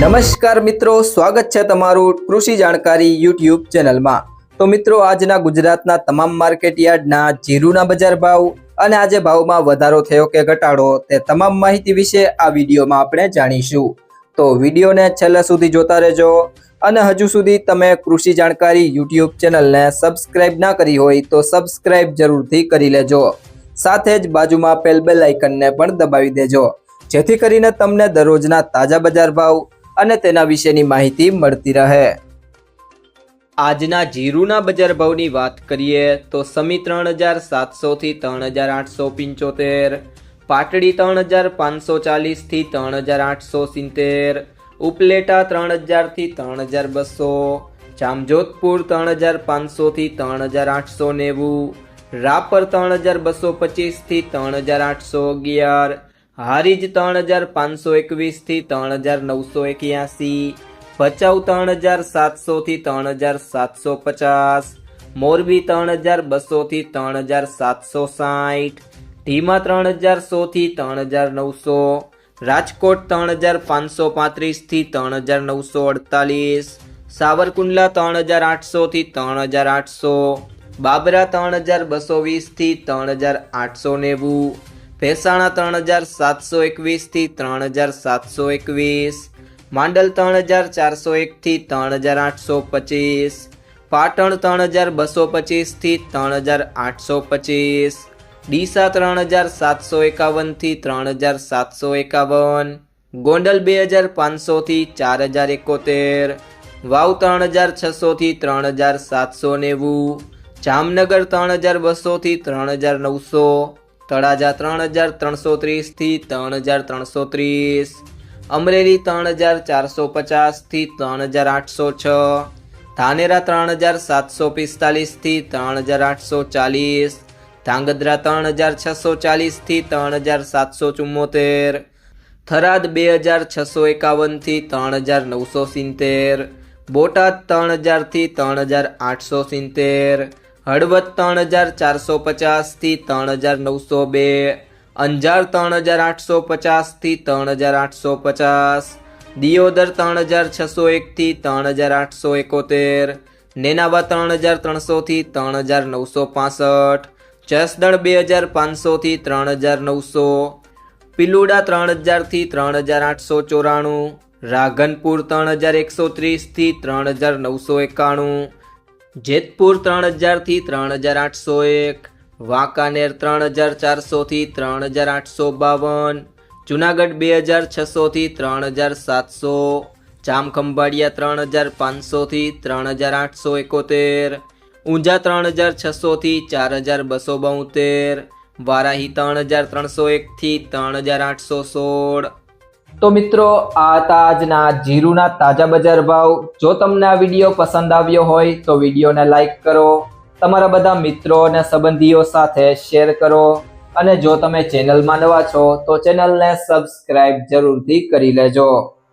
નમસ્કાર મિત્રો, સ્વાગત છે તમારું કૃષિ જાણકારી યુટ્યુબ ચેનલમાં। તો મિત્રો, આજના ગુજરાતના તમામ માર્કેટ યાર્ડના જીરુના બજાર ભાવ અને આજે ભાવમાં વધારો થયો કે ઘટાડો તે તમામ માહિતી વિશે આ વિડીયોમાં આપણે જાણીશું। તો વિડીયોને છેલ્લે સુધી જોતા રહેજો અને હજુ સુધી તમે કૃષિ જાણકારી યુટ્યુબ ચેનલને સબસ્ક્રાઇબ ના કરી હોય તો સબસ્ક્રાઇબ જરૂરથી કરી લેજો। સાથે જ બાજુમાં આપેલ બેલ આઇકનને પણ દબાવી દેજો, જેથી કરીને તમને દરરોજના તાજા બજાર ભાવ અને તેના વિશેની માહિતી મળતી રહે। આજના જીરુના બજાર ભાવની વાત કરીએ તો સમી 3700 થી 3875, પાટડી 3540 થી 3870, ઉપલેટા 3000 થી 3200, જામજોધપુર 3500 થી 3890, રાપર 3225 થી 3811, હારીજ 3521 થી 3981, ભચાઉ 3700 થી 3750, મોરબી 3200 થી 3760, ઢીમા 3100 થી 3900, રાજકોટ 3535 થી 3948, સાવરકુંડલા 3800 થી 3800, બાબરા 3220 થી 3890, ભેસાણા 3721 થી 3721, માંડલ 3401 થી 3825, પાટણ 3225 થી 3825, ડીસા 3751 થી 3751, ગોંડલ 2500 થી 4071, વાવ 3600 થી 3790, જામનગર 3200 થી 3900, તળાજા 3330 થી 3330, અમરેલી 3450 થી 3806, ધાનેરા 3745 થી 3840, ધાંગધ્રા 3640 થી 3774, થરાદ 2651 થી 3970, બોટાદ 3000 થી 3870, હળવદ 3450 થી 3902, અંજાર 3850 થી 3850, દિયોદર 3601 થી 3871, નેનાવા 3300 થી 3965, જસદણ 2500 થી 3900, પિલુડા 3000 થી 3894, રાધનપુર 3130 થી 3991, જેતપુર 3000 થી 3801, વાંકાનેર 3400 થી 3852, જુનાગઢ 2600 થી 3700, જામખંભાળિયા 3500 થી 3871, ઊંઝા 3600 થી 4272, વારાહી 3301 થી 3816। તો મિત્રો, આ હતા આજના જીરુના તાજા બજાર ભાવ। જો તમને આ વિડીયો પસંદ આવ્યો હોય તો વિડીયોને લાઈક કરો, તમારા બધા મિત્રો અને સંબંધીઓ સાથે શેર કરો અને જો તમે ચેનલમાં નવા છો તો ચેનલને સબસ્ક્રાઇબ જરૂરથી કરી લેજો।